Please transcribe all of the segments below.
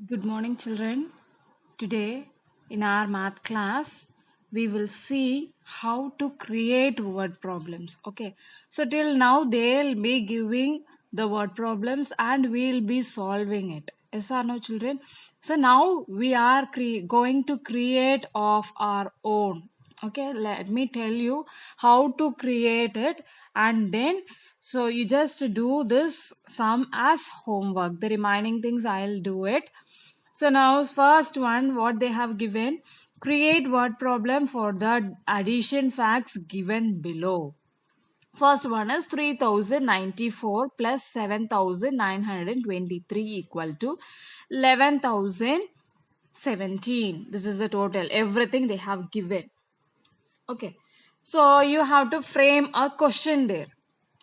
Good morning, children. Today, in our math class, we will see how to create word problems. Okay, so till now, they'll be giving the word problems and we'll be solving it. Yes or no, children? So now we are going to create of our own. Okay, let me tell you how to create it, and then so you just do this sum as homework. The remaining things I'll do it. So now first one, what they have given, create word problem for the addition facts given below. First one is 3094 plus 7923 equal to 11,017. This is the total, everything they have given. Okay, so you have to frame a question there.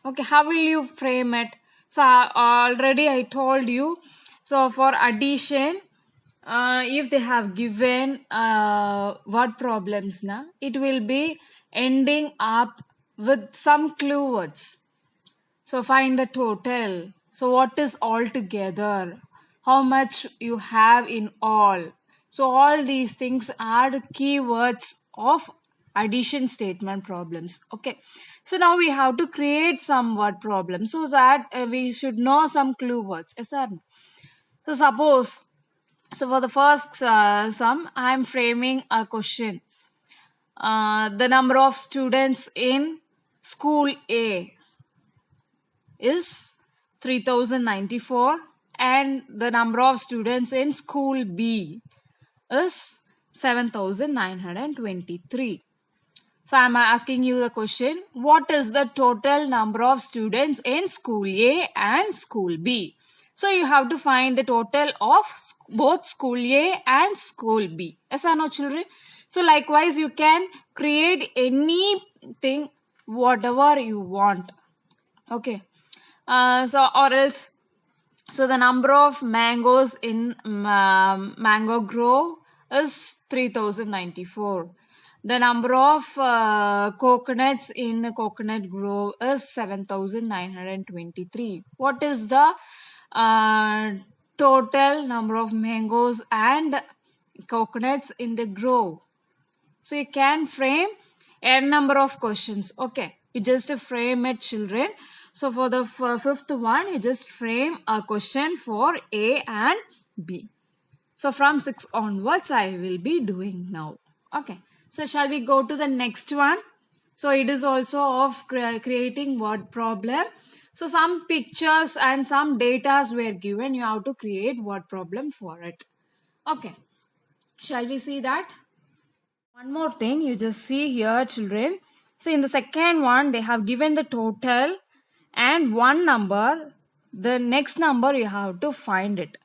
Okay, how will you frame it? So already I told you. So for addition, if they have given word problems, it will be ending up with some clue words. So find the total. So what is all together? How much you have in all? So all these things are the keywords of addition statement problems. Okay. So now we have to create some word problems so that we should know some clue words. Yes, sir. So suppose, so for the first sum, I am framing a question. The number of students in school A is 3094 and the number of students in school B is 7923. So I am asking you the question, what is the total number of students in school A and school B? So you have to find the total of both school A and school B. Yes or no, children? So likewise you can create anything whatever you want. Okay. Or else, so the number of mangoes in mango grove is 3094. The number of coconuts in coconut grove is 7923. What is the total number of mangoes and coconuts in the grove? So you can frame n number of questions. Okay, you just frame it, children. So for the fifth one, you just frame a question for A and B. So from 6 onwards, I will be doing now. Okay, so shall we go to the next one? So it is also of creating word problem. So some pictures and some datas were given. You have to create word problem for it. Okay, shall we see that? One more thing, you just see here, children. So in the second one, they have given the total and one number. The next number you have to find it.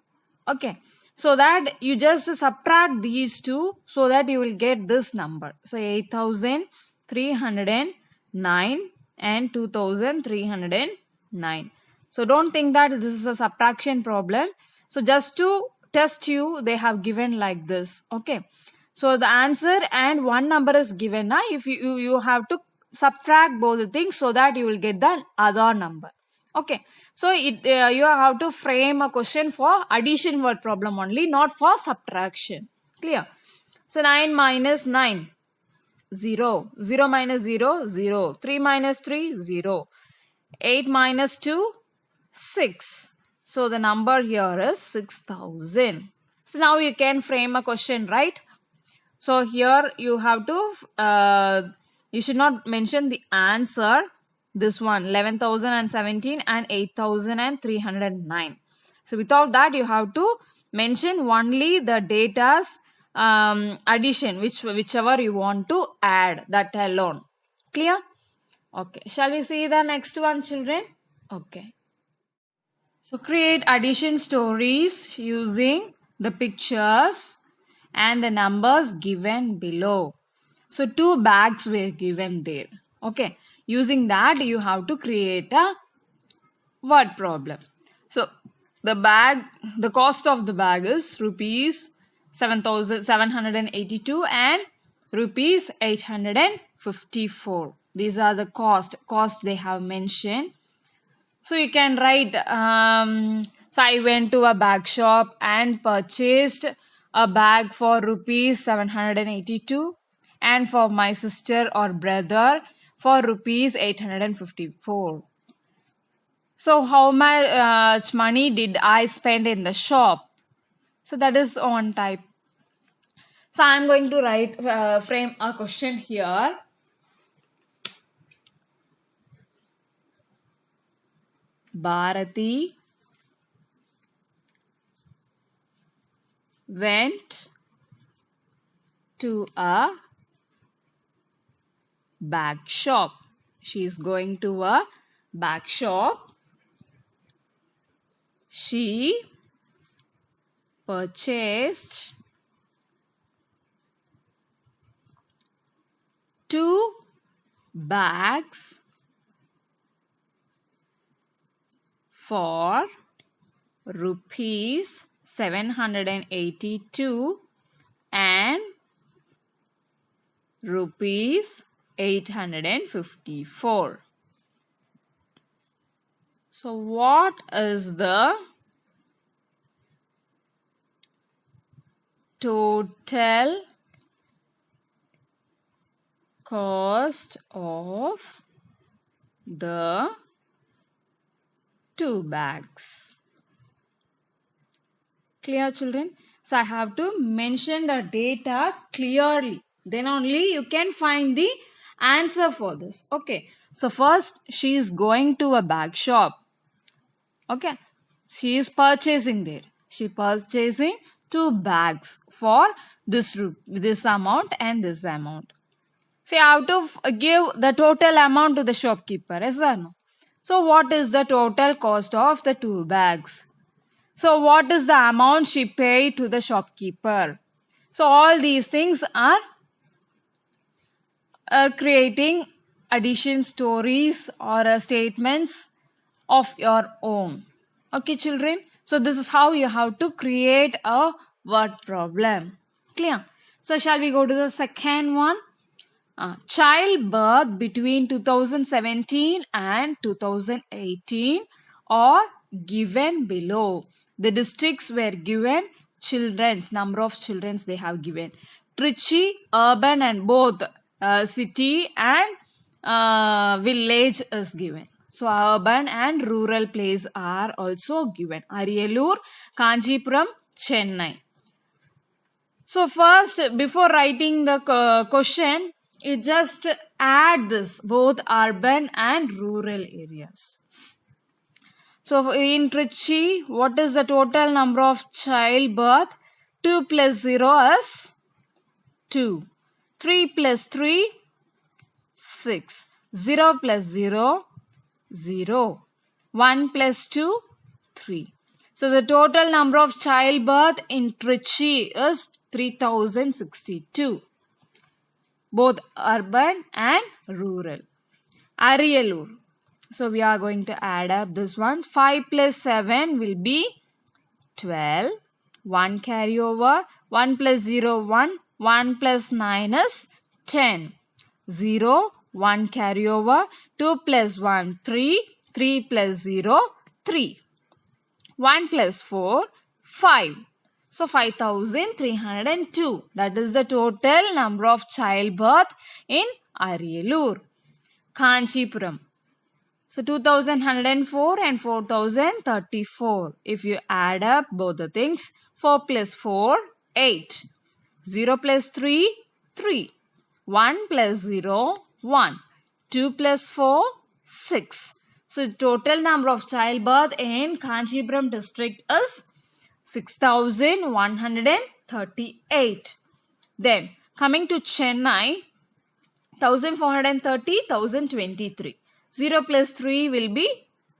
Okay. So that you just subtract these two so that you will get this number. So 8,309 and 2,309. So don't think that this is a subtraction problem. So just to test you, they have given like this. Okay. So the answer and one number is given. Now, if you have to subtract both the things so that you will get the other number. Okay. So you have to frame a question for addition word problem only, not for subtraction. Clear? So 9 minus 9, 0. 0 minus 0, 0. 3 minus 3, 0. 8 minus 2, 6. So the number here is 6,000. So now you can frame a question, right? So here you have to, you should not mention the answer. This one, 11,017 and 8,309. So without that, you have to mention only the data's addition, whichever you want to add, that alone. Clear? Okay. Shall we see the next one, children? Okay. So create addition stories using the pictures and the numbers given below. So 2 bags were given there. Okay. Using that, you have to create a word problem. So the cost of the bag is rupees 7,782 and rupees 854. These are the cost they have mentioned. So you can write So I went to a bag shop and purchased a bag for rupees 782 and for my sister or brother for rupees 854. So how much money did I spend in the shop? So that is on type. So I am going to frame a question here. Bharati went to a bag shop. She is going to a bag shop. She purchased 2 bags for rupees 782 and rupees 854. So what is the total cost of the 2 bags? Clear, children? So I have to mention the data clearly. Then only you can find the answer for this. Okay. So first she is going to a bag shop. Okay. She is purchasing there. She purchasing 2 bags for this amount and this amount. So you have to give the total amount to the shopkeeper. Yes or no? So what is the total cost of the 2 bags? So what is the amount she paid to the shopkeeper? So all these things are creating addition stories or statements of your own. Okay, children? So this is how you have to create a word problem. Clear? So shall we go to the second one? Childbirth between 2017 and 2018 are given below. The districts were given, number of children they have given. Trichy, urban and both city and village is given. So urban and rural place are also given. Ariyalur, Kanchipuram, Chennai. So first, before writing the question, you just add this, both urban and rural areas. So in Trichy, what is the total number of childbirth? 2 plus 0 is 2. 3 plus 3, 6. 0 plus 0, 0. 1 plus 2, 3. So the total number of childbirth in Trichy is 3062. Both urban and rural. Ariyalur. So we are going to add up this one. 5 plus 7 will be 12. 1 carry over. 1 plus 0, 1. 1 plus 9 is 10. 0, 1 carry over. 2 plus 1, 3. 3 plus 0, 3. 1 plus 4, 5. So 5302. That is the total number of childbirth in Ariyalur. Kanchipuram. So 2104 and 4034. If you add up both the things, 4 plus 4, 8. 0 plus 3, 3. 1 plus 0, 1. 2 plus 4, 6. So total number of childbirth in Kanchipuram district is 6138. Then coming to Chennai, 1430, 1023. 0 plus 3 will be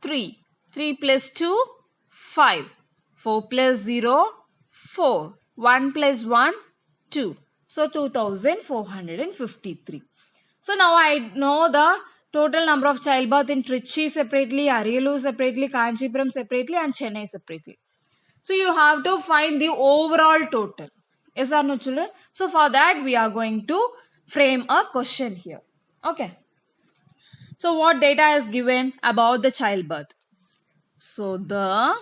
3. 3 plus 2, 5. 4 plus 0, 4. 1 plus 1, 2. So 2453. So now I know the total number of childbirth in Trichy separately, Ariyalur separately, Kanchipuram separately and Chennai separately. So you have to find the overall total. Yes or no, children? So for that we are going to frame a question here. Okay. So what data is given about the childbirth? So the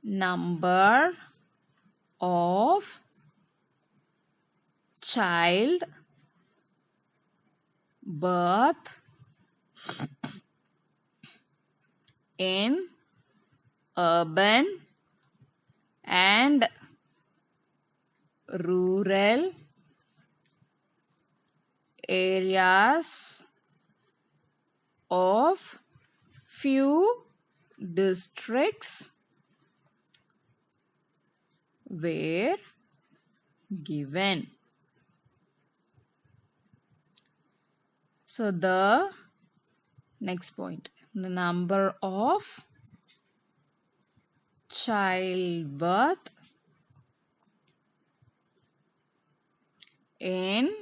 number of child birth in urban and rural areas of few districts were given. So the next point, the number of childbirth in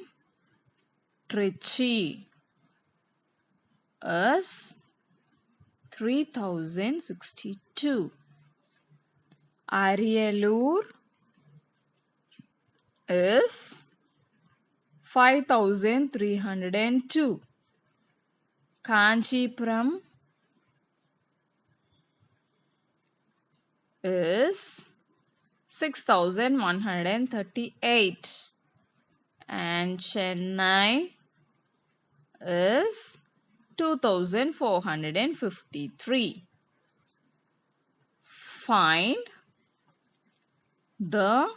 Trichy is 3062. Ariyalur is 5302. Kanchipuram is 6138. And Chennai is 2453. Find the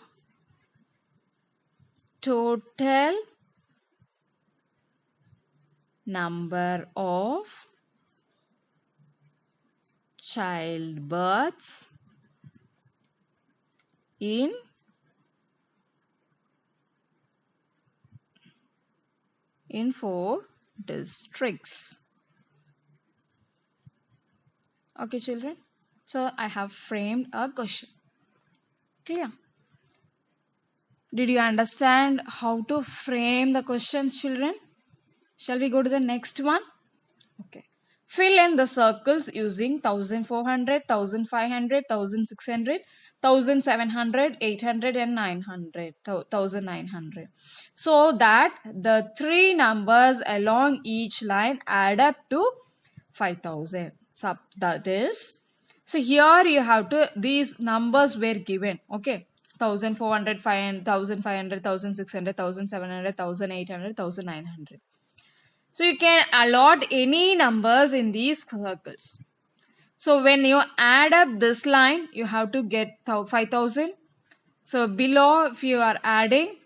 total number of childbirths in four districts. Okay, children. So I have framed a question. Clear? Did you understand how to frame the questions, children? Shall we go to the next one? Okay. Fill in the circles using 1400, 1500, 1600, 1700, 800 and 900, 1900. So that the three numbers along each line add up to 5000. So that is, so here you have to, these numbers were given, okay. 1400, 1500, 1600, 1700, 1800, 1900. So you can allot any numbers in these circles. So when you add up this line, you have to get 5000. So below, if you are adding,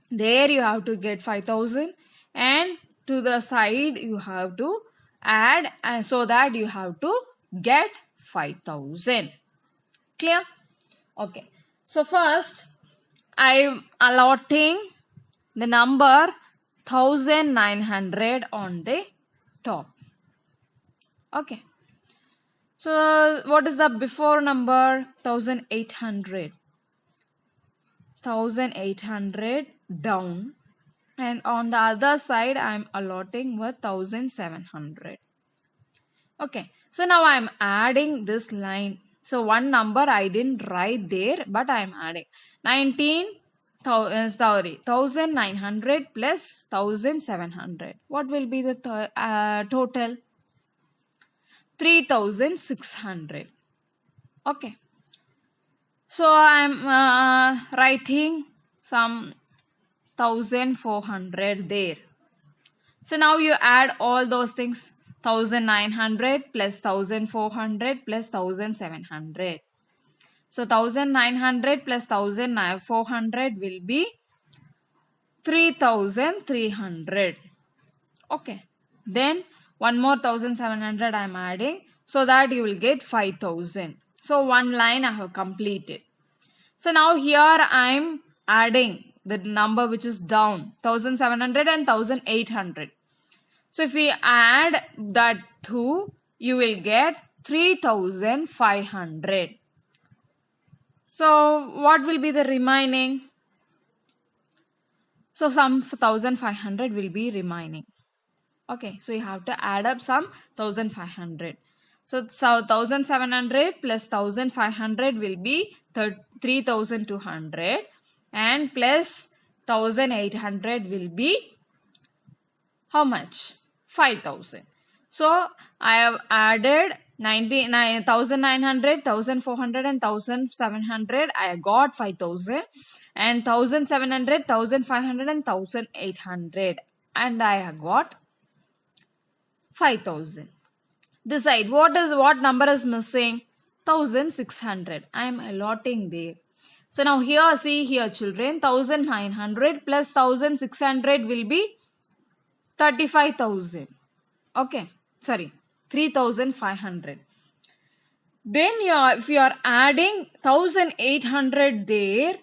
there you have to get 5000. And to the side, you have to add, and so that you have to get 5000. Clear? Okay. So first, I am allotting the number 1900 on the top. Okay. So what is the before number? 1800. 1800 down. And on the other side, I am allotting with 1700. Okay. So now I am adding this line. So one number I didn't write there, but I am adding 1900 plus 1700. What will be the total? 3600. Okay. So I am writing some 1400 there. So now you add all those things. 1900 plus 1400 plus 1700. So 1900 plus 1400 will be 3300. Okay. Then one more 1700 I am adding, so that you will get 5000. So one line I have completed. So now here I am adding the number which is down, 1700 and 1800. So if we add that two, you will get 3500. So what will be the remaining? So some 1500 will be remaining. Okay, so you have to add up some 1500. So 1700 plus 1500 will be 3200, and plus 1800 will be how much? 5000. So I have added 1900, 1400 and 1700. I got 5000, and 1700, 1500 and 1800, and I got 5000. Decide what number is missing. 1600. I am allotting there. So now here, see here children, 1900 plus 1600 will be 35,000. Okay, sorry, 3500. Then if you are adding 1800 there,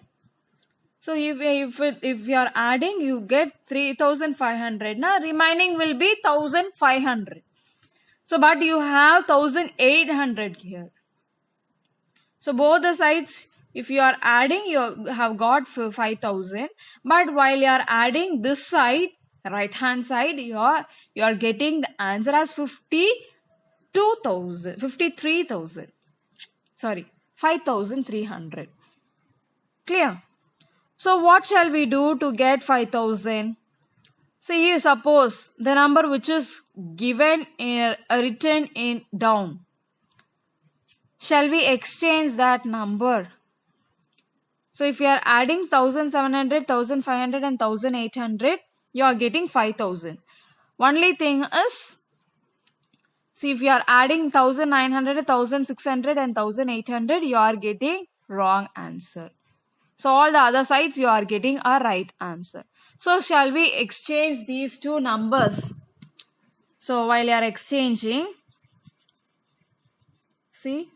so if you are adding, you get 3500. Now remaining will be 1500. So but you have 1800 here. So both the sides, if you are adding, you have got 5000. But while you are adding this side, right hand side, you are getting the answer as 53,000. Sorry, 5300. Clear? So what shall we do to get 5000? See, suppose the number which is given in written in down. Shall we exchange that number? So if you are adding 1700, 1500 and 1800, you are getting 5000. Only thing is, see, if you are adding 1900, 1600 and 1800, you are getting wrong answer. So all the other sides you are getting a right answer. So shall we exchange these two numbers? So while you are exchanging, see,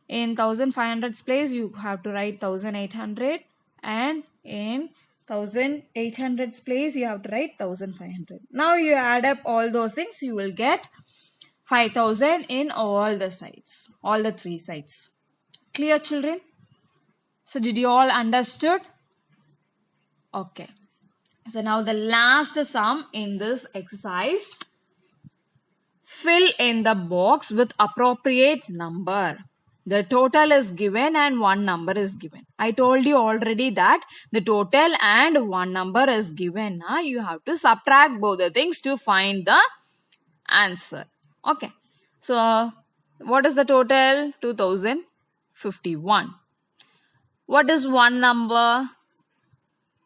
in 1500's place you have to write 1800, and in 1800's place you have to write 1500. Now you add up all those things, you will get 5000 in all the sides, all the three sides. Clear children? So did you all understood? Okay. So now the last sum in this exercise. Fill in the box with appropriate number. The total is given and one number is given. I told you already that the total and one number is given. You have to subtract both the things to find the answer. Okay. So what is the total? 2051. What is one number?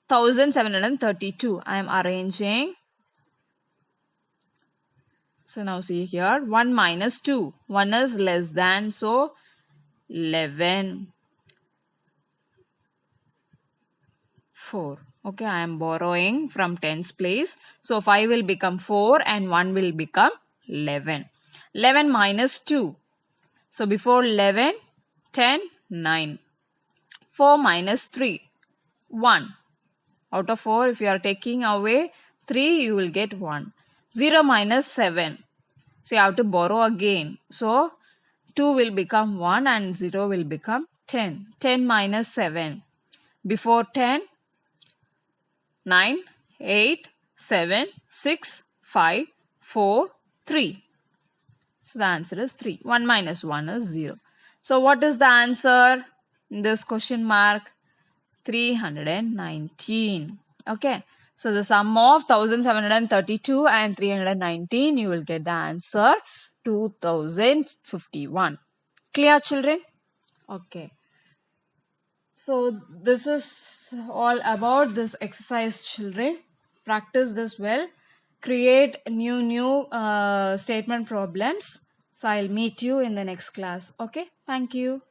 1732. I am arranging. So now see here, 1 minus 2. 1 is less than, so 11. 4. Okay, I am borrowing from 10's place. So 5 will become 4 and 1 will become 11. 11 minus 2. So before 11, 10, 9. 4 minus 3, 1. Out of 4, if you are taking away 3, you will get 1. 0 minus 7. So you have to borrow again. So 2 will become 1 and 0 will become 10. 10 minus 7. Before 10, 9, 8, 7, 6, 5, 4, 3. So the answer is 3. 1 minus 1 is 0. So what is the answer in this question mark? 319. Okay. So the sum of 1732 and 319, you will get the answer 2051. Clear children? Okay. So this is all about this exercise children. Practice this well. Create new statement problems. So I'll meet you in the next class. Okay. Thank you.